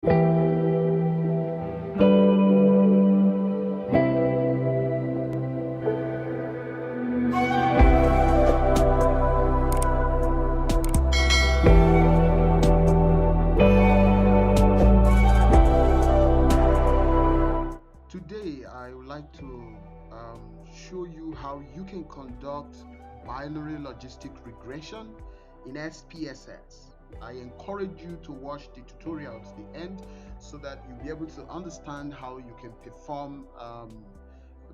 Today, I would like to show you how you can conduct binary logistic regression in SPSS. I encourage you to watch the tutorial to the end so that you'll be able to understand how you can perform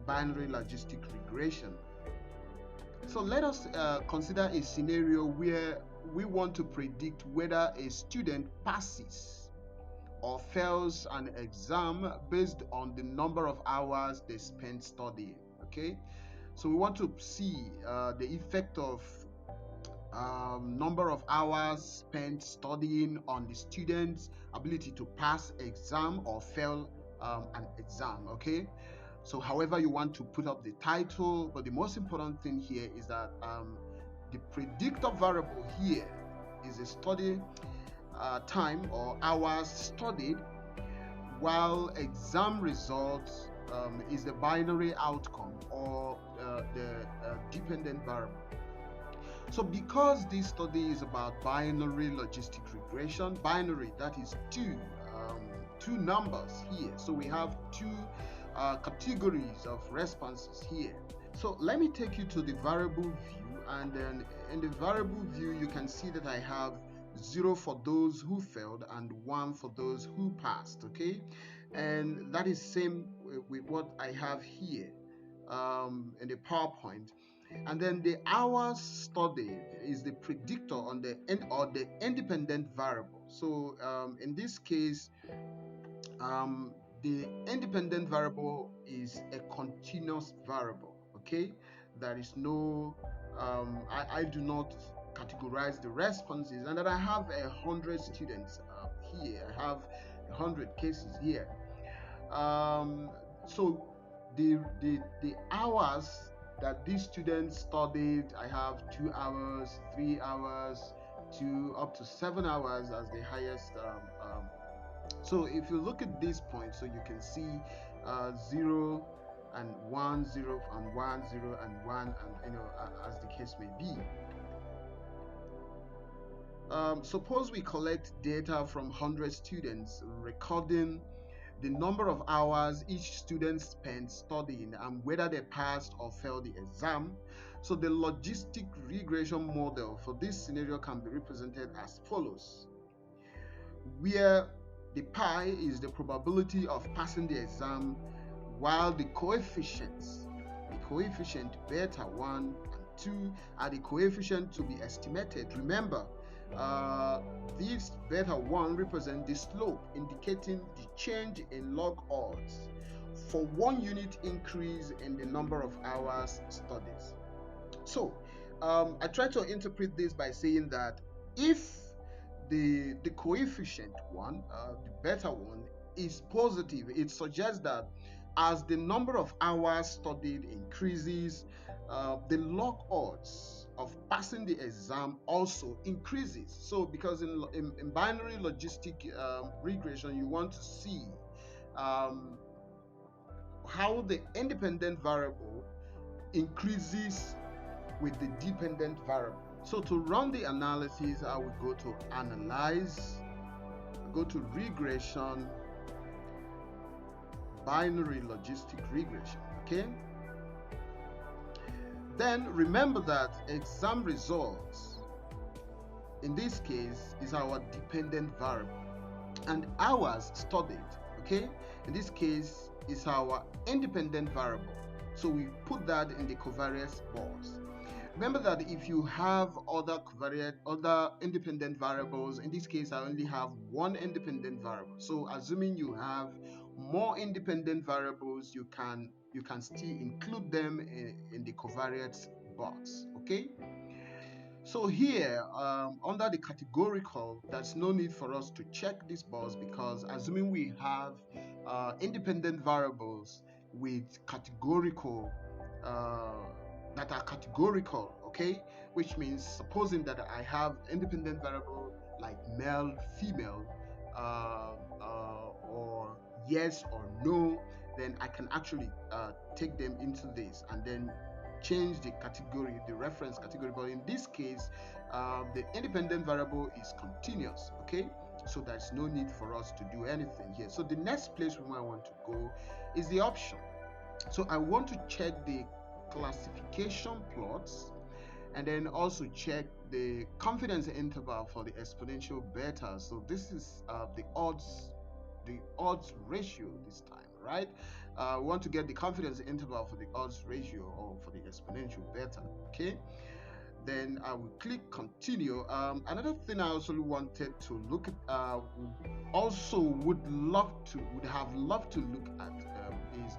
binary logistic regression. So let us consider a scenario where we want to predict whether a student passes or fails an exam based on the number of hours they spent studying. Okay, so we want to see the effect of number of hours spent studying on the student's ability to pass exam or fail an exam. Okay, so however you want to put up the title, but the most important thing here is that the predictor variable here is a study time or hours studied, while exam results is the binary outcome or the dependent variable. So because this study is about binary logistic regression, binary, that is two numbers here, so we have two categories of responses here. So let me take you to the variable view, and then in the variable view you can see that I have 0 for those who failed and 1 for those who passed. Okay, and that is same with what I have here in the PowerPoint. And then the hours studied is the predictor on the independent variable. So in this case, the independent variable is a continuous variable. Okay, there is no I do not categorize the responses, and then I have 100 students here. I have 100 cases here. So the hours that these students studied, I have 2 hours, 3 hours, to up to 7 hours as the highest. So if you look at this point, so you can see 0 and 1, 0 and 1, 0 and 1, and as the case may be. Suppose we collect data from 100 students, recording the number of hours each student spent studying and whether they passed or failed the exam. So the logistic regression model for this scenario can be represented as follows, where the pi is the probability of passing the exam, while the coefficients, the coefficient beta 1 and 2 are the coefficient to be estimated. Remember, this beta 1 represents the slope, indicating the change in log odds for 1 unit increase in the number of hours studied. So I try to interpret this by saying that if the coefficient 1, the beta 1, is positive, it suggests that as the number of hours studied increases, the log odds of passing the exam also increases. So because in binary logistic regression, you want to see how the independent variable increases with the dependent variable. So to run the analysis, I will go to Analyze, go to Regression, Binary Logistic Regression. Okay, then remember that exam results in this case is our dependent variable, and hours studied, okay, in this case is our independent variable. So we put that in the covariance box. Remember that if you have other independent variables, in this case I only have one independent variable. So assuming you have more independent variables, you can still include them in the covariance box. Okay, so here under the categorical, there's no need for us to check this box, because assuming we have independent variables with categorical that are categorical, okay, which means supposing that I have independent variable like male, female, yes or no, then I can actually take them into this and then change the category, the reference category. But in this case, the independent variable is continuous, okay? So there's no need for us to do anything here. So the next place we might want to go is the option. So I want to check the classification plots and then also check the confidence interval for the exponential beta. So this is the odds ratio this time, right? We want to get the confidence interval for the odds ratio or for the exponential beta. Okay, then I will click continue. Another thing I also wanted to look at, would have loved to look at, is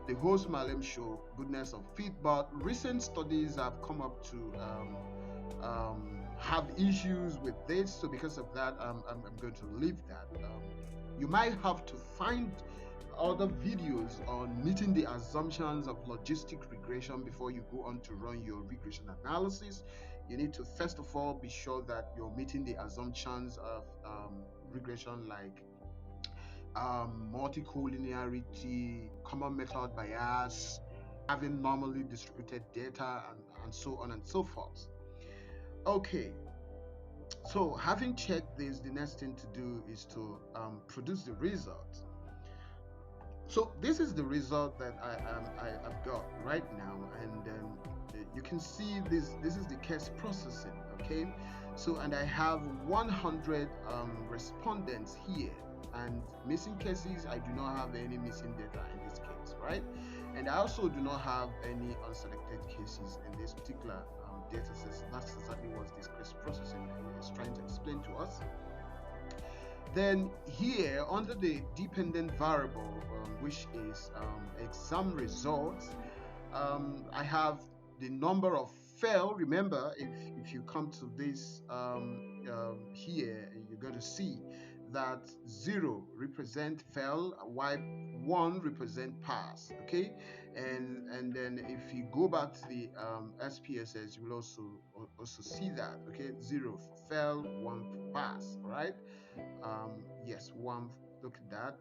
the host Malem show goodness of fit, but recent studies have come up to have issues with this. So because of that, I'm going to leave that. You might have to find other videos on meeting the assumptions of logistic regression before you go on to run your regression analysis. You need to first of all be sure that you're meeting the assumptions of regression, like multi-collinearity, common method bias, having normally distributed data, and so on and so forth. Okay, so having checked this, the next thing to do is to produce the result. So this is the result that I've got right now, and you can see this is the case processing. Okay, so and I have 100 respondents here, and missing cases, I do not have any missing data in this case, right? And I also do not have any unselected cases in this particular data set. So that's exactly what this case processing is trying to explain to us. Then here under the dependent variable, which is exam results, I have the number of fail. Remember, if you come to this here, you're going to see that 0 represent fail, while 1 represent pass. Okay, and then if you go back to the SPSS, you will also see that. Okay, 0 for fail, 1 for pass. Right? Yes, 1. Look at that.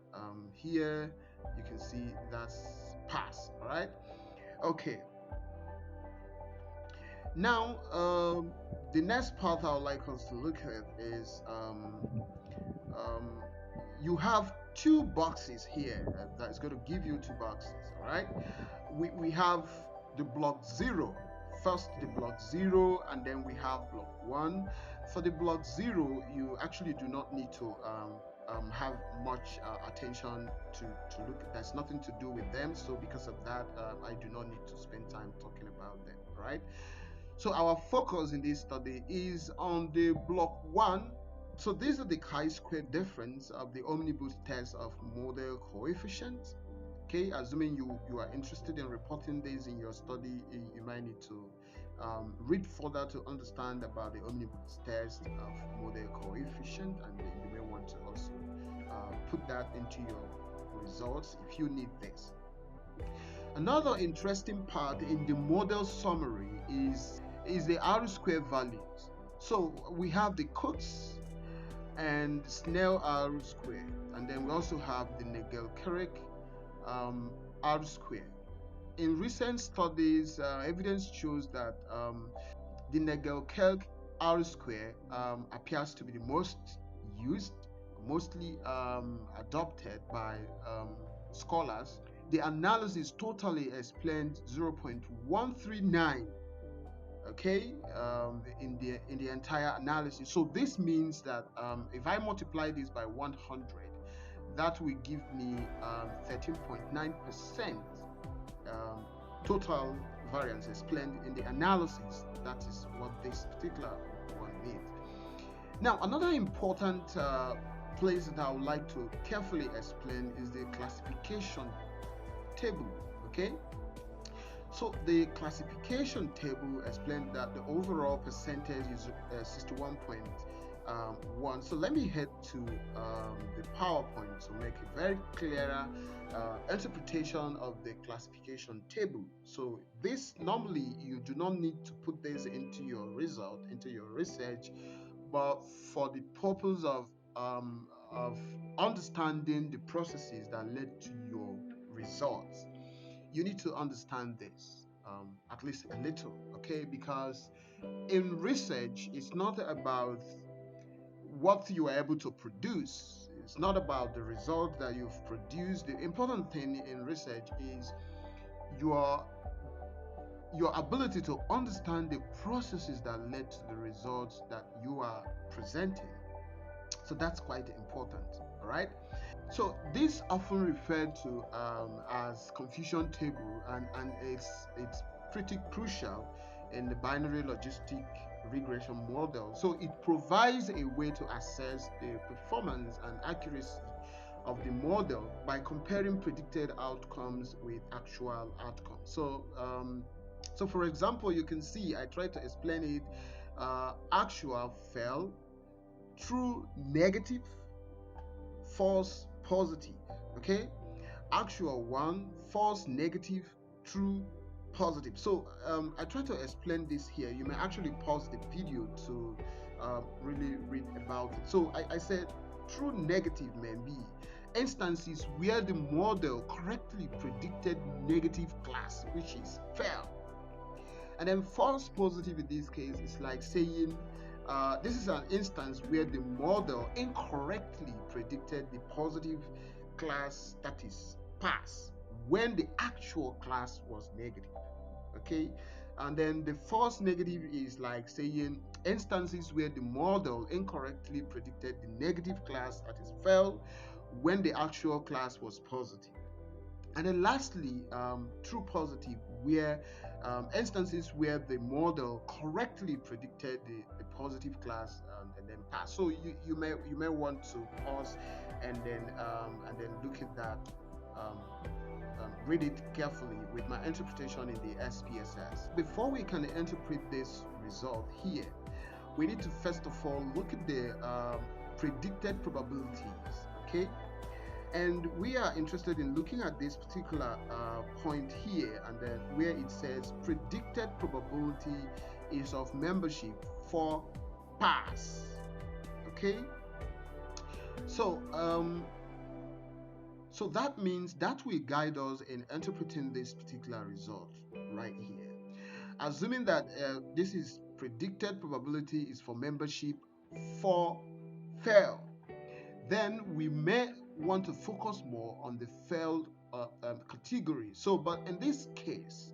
Here you can see that's pass. All right. Okay. Now, the next part I would like us to look at is you have 2 boxes here that's going to give you 2 boxes. All right. We have the block 0. First the block 0, and then we have block 1. For the block 0, you actually do not need to have much attention to look at. There's nothing to do with them, so because of that, I do not need to spend time talking about them. Right? So our focus in this study is on the block 1. So these are the chi-square difference of the omnibus test of model coefficients. Okay, assuming you are interested in reporting this in your study, you might need to read further to understand about the omnibus test of model coefficient, and then you may want to also put that into your results if you need this. Another interesting part in the model summary is the R-square values. So we have the Coates and Snell R-square, and then we also have the Nagel-Kerek R-square. In recent studies, evidence shows that the Nagel-Kerek R-square appears to be the most used, mostly adopted by scholars. The analysis totally explained 0.139, okay, in the entire analysis. So this means that if I multiply this by 100, that will give me 13.9% total variance explained in the analysis. That is what this particular one means. Now, another important place that I would like to carefully explain is the classification table. Okay, so the classification table explained that the overall percentage is 61.1. So let me head to the PowerPoint to make a very clearer interpretation of the classification table. So this, normally you do not need to put this into your result, into your research, but for the purpose of of understanding the processes that led to your results. You need to understand this, at least a little, okay? Because in research, it's not about what you are able to produce. It's not about the result that you've produced. The important thing in research is your your ability to understand the processes that led to the results that you are presenting. So that's quite important. All right. So this often referred to as confusion table, and it's pretty crucial in the binary logistic regression model. So it provides a way to assess the performance and accuracy of the model by comparing predicted outcomes with actual outcomes. So for example, you can see I tried to explain it. Actual fell, true negative, false positive. Okay, actual one, false negative, true positive. So I try to explain this here. You may actually pause the video to really read about it. So I said true negative may be instances where the model correctly predicted negative class, which is fail. And then false positive in this case is like saying this is an instance where the model incorrectly predicted the positive class, that is pass, when the actual class was negative. Okay, and then the false negative is like saying instances where the model incorrectly predicted the negative class, that is fail, when the actual class was positive. And then lastly, true positive, where instances where the model correctly predicted the positive class and then pass. So you may want to pause and then look at that, read it carefully with my interpretation in the SPSS. Before we can interpret this result here, we need to first of all look at the predicted probabilities. Okay. And we are interested in looking at this particular point here, and then where it says predicted probability is of membership for pass. Okay, so so that means that will guide us in interpreting this particular result right here. Assuming that this is predicted probability is for membership for fail, then we may want to focus more on the failed category. So, but in this case,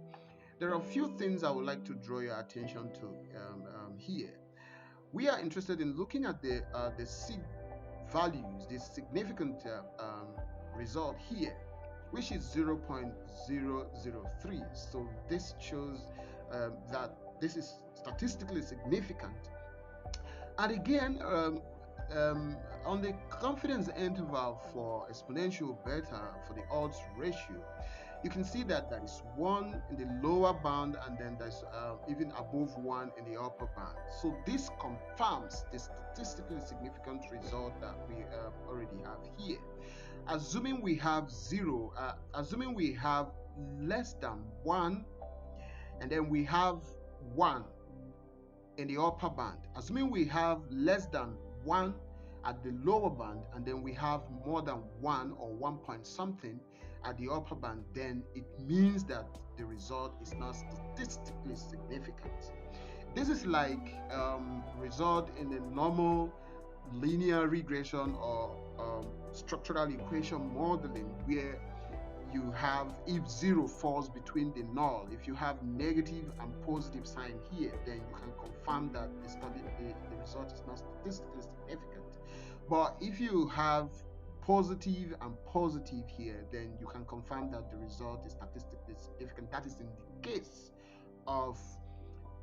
there are a few things I would like to draw your attention to here. We are interested in looking at the sig values, the significant result here, which is 0.003. So this shows that this is statistically significant. And again, on the confidence interval for exponential beta for the odds ratio, you can see that there is 1 in the lower bound, and then there's even above 1 in the upper bound. So this confirms the statistically significant result that we already have here. Assuming we have 0, assuming we have less than 1, and then we have 1 in the upper band, assuming we have less than 1 at the lower band, and then we have more than 1 or 1 point something at the upper band, then it means that the result is not statistically significant. This is like result in a normal linear regression or structural equation modeling, where you have, if 0 falls between the null, if you have negative and positive sign here, then you can confirm that the result is not statistically significant. But if you have positive and positive here, then you can confirm that the result is statistically significant. That is in the case of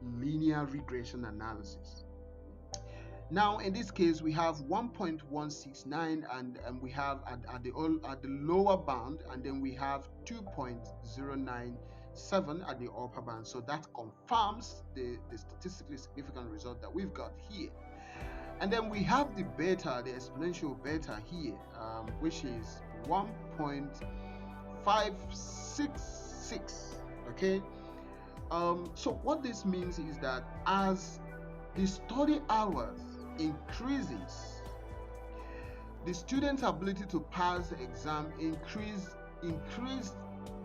linear regression analysis. Now in this case we have 1.169, and we have at the lower bound, and then we have 2.097 at the upper bound. So that confirms the statistically significant result that we've got here. And then we have the beta, the exponential beta here, which is 1.566. okay. So what this means is that as the study hours increases, the student's ability to pass the exam increased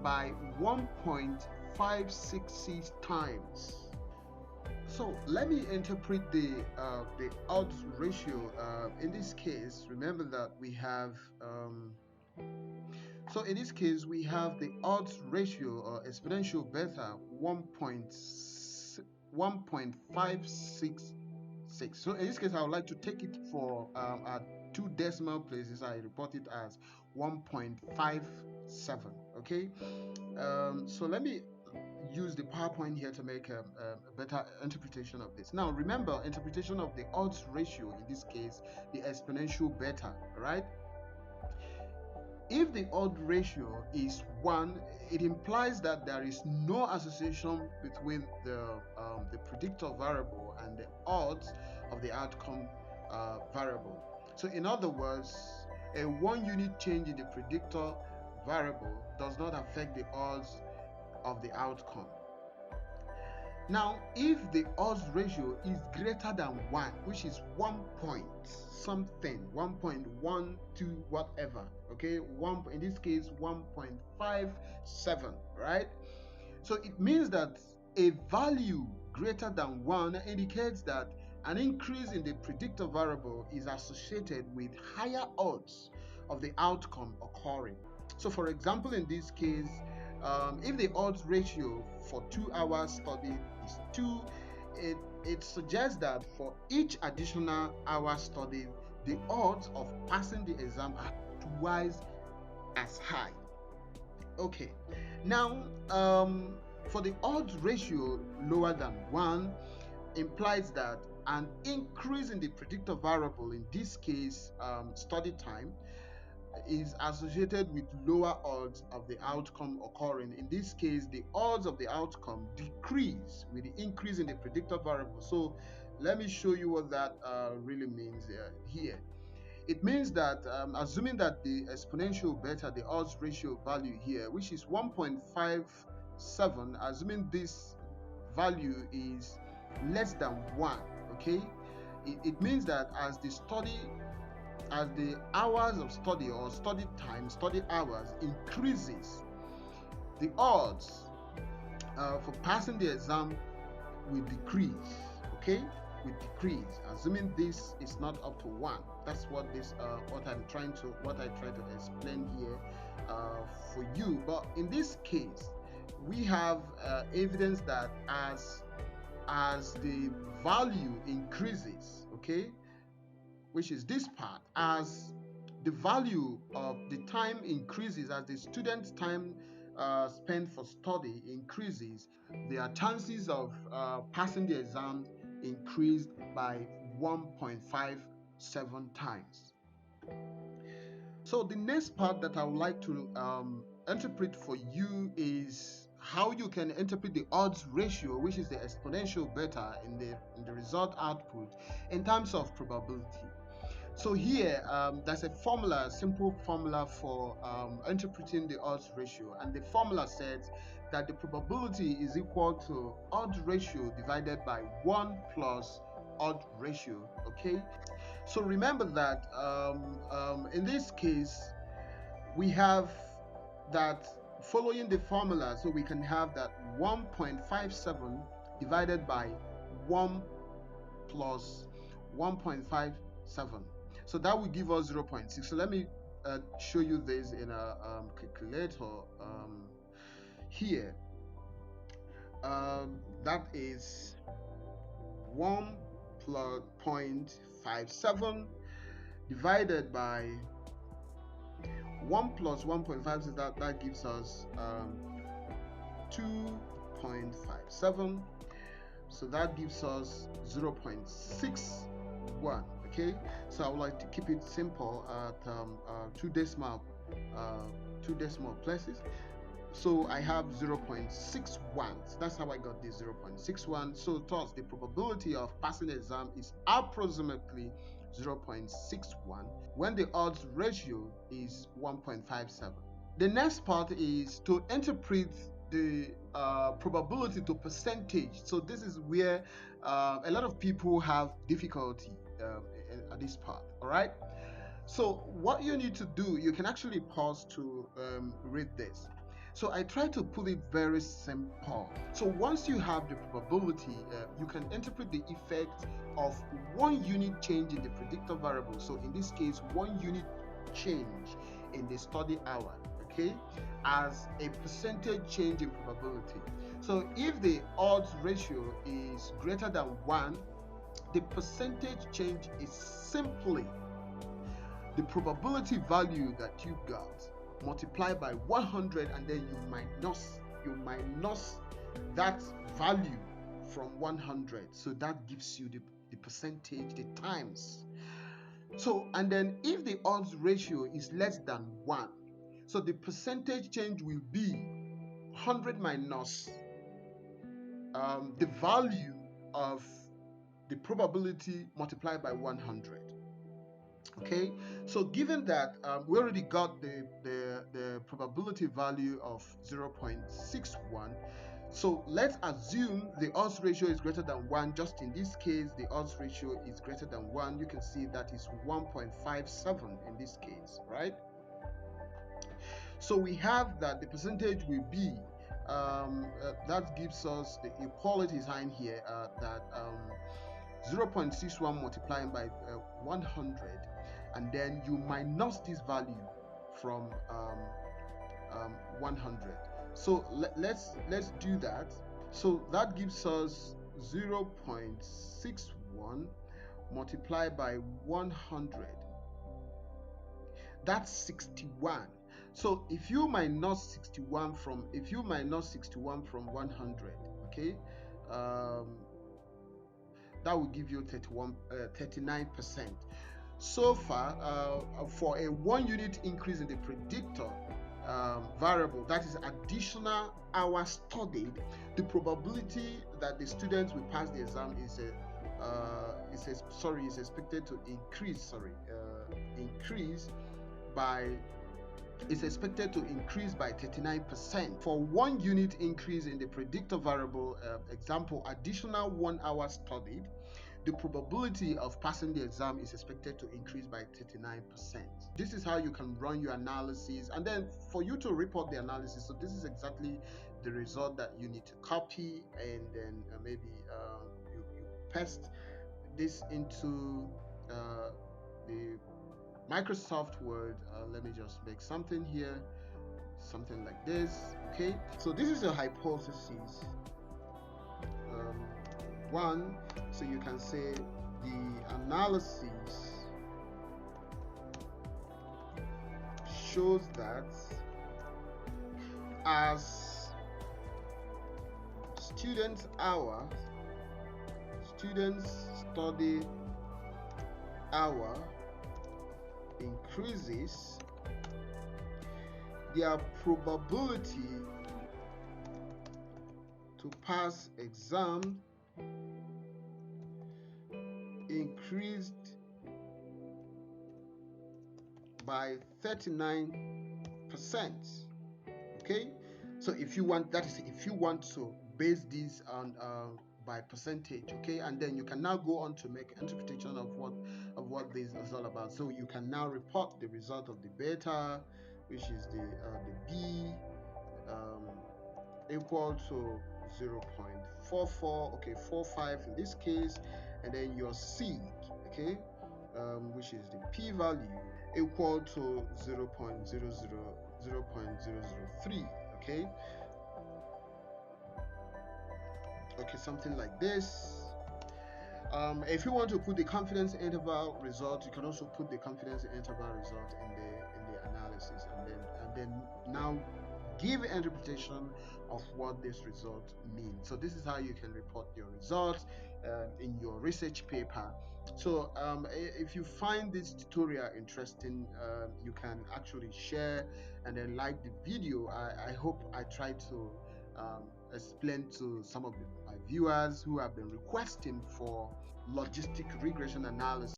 by 1.566 times. So let me interpret the odds ratio. In this case, remember that we have so in this case we have the odds ratio or exponential beta 1.566. So in this case, I would like to take it for at 2 decimal places. I report it as 1.57. Okay. So let me use the PowerPoint here to make a better interpretation of this. Now remember, interpretation of the odds ratio, in this case the exponential beta, right? If the odds ratio is 1, it implies that there is no association between the predictor variable and the odds of the outcome variable. So in other words, a 1 unit change in the predictor variable does not affect the odds of the outcome. Now, if the odds ratio is greater than 1, which is 1 point something, 1.12 whatever, okay, in this case 1.57, right? So it means that a value greater than 1 indicates that an increase in the predictor variable is associated with higher odds of the outcome occurring. So for example, in this case, if the odds ratio for 2 hours studied is 2, it suggests that for each additional hour studied, the odds of passing the exam are twice as high. Okay, now for the odds ratio lower than 1 implies that an increase in the predictor variable, in this case study time, is associated with lower odds of the outcome occurring. In this case, the odds of the outcome decrease with the increase in the predictor variable. So let me show you what that really means here. It means that assuming that the exponential beta, the odds ratio value here, which is 1.57, assuming this value is less than 1, okay, it means that as the hours of study or study time, study hours increases, the odds for passing the exam will decrease, okay, will decrease, assuming this is not up to 1. That's what this what I try to explain here for you. But in this case, we have evidence that as the value increases, okay, which is this part, as the value of the time increases, as the student's time spent for study increases, their chances of passing the exam increased by 1.57 times. So the next part that I would like to interpret for you is how you can interpret the odds ratio, which is the exponential beta in the result output, in terms of probability. So here there's a formula, a simple formula for interpreting the odds ratio, and the formula says that the probability is equal to odds ratio divided by 1 plus odds ratio. Okay, so remember that in this case we have that following the formula, so we can have that 1.57 divided by 1 plus 1.57. So that will give us 0.6. So let me show you this in a calculator here. That is 1 plus 0.57 divided by 1 plus 1.56. That gives us 2.57. So that gives us 0.61. Okay, so I would like to keep it simple at 2 decimal places. So I have 0.61. So that's how I got this 0.61. So thus the probability of passing the exam is approximately 0.61 when the odds ratio is 1.57. The next part is to interpret the probability to percentage. So this is where a lot of people have difficulty at this part. All right, So what you need to do, you can actually pause to read this. So I try to put it very simple. So once you have the probability, you can interpret the effect of 1 unit change in the predictor variable. So in this case, 1 unit change in the study hour, okay, as a percentage change in probability. So if the odds ratio is greater than 1, the percentage change is simply the probability value that you got multiplied by 100, and then you minus that value from 100. So that gives you the percentage, the times. So, and then if the odds ratio is less than 1, so the percentage change will be 100 minus the value of the probability multiplied by 100. Okay, so given that we already got the probability value of 0.61, so let's assume the odds ratio is greater than 1. Just in this case, the odds ratio is greater than 1. You can see that is 1.57 in this case, right? So we have that the percentage will be that gives us the equality sign here, that 0.61 multiplying by 100, and then you minus this value from 100. So let's do that. So that gives us 0.61 multiplied by 100. That's 61. So if you minus 61 from 100, okay, that will give you 39%. So far, for a 1 unit increase in the predictor variable, that is additional hours studied, the probability that the students will pass the exam is expected to increase. Is expected to increase by 39%. For 1 unit increase in the predictor variable, example, additional 1 hour studied, the probability of passing the exam is expected to increase by 39%. This is how you can run your analysis, and then for you to report the analysis, so this is exactly the result that you need to copy, and then maybe you paste this into the Microsoft Word. Let me just make something here, something like this. Okay, so this is a hypothesis one. So you can say the analysis shows that as students study hour increases, their probability to pass exam increased by 39%. Okay, so if you want, that is if you want to base this on by percentage, okay, and then you can now go on to make interpretation of what this is all about. So you can now report the result of the beta, which is the B, equal to 0.44, okay, 45 in this case, and then your C, okay, which is the p value, equal to 0.003, okay, something like this. If you want to put the confidence interval result, you can also put the confidence interval result in the analysis, and then now give interpretation of what this result means. So this is how you can report your results in your research paper. So if you find this tutorial interesting, you can actually share and then like the video. I hope I tried to explain to some of my viewers who have been requesting for logistic regression analysis.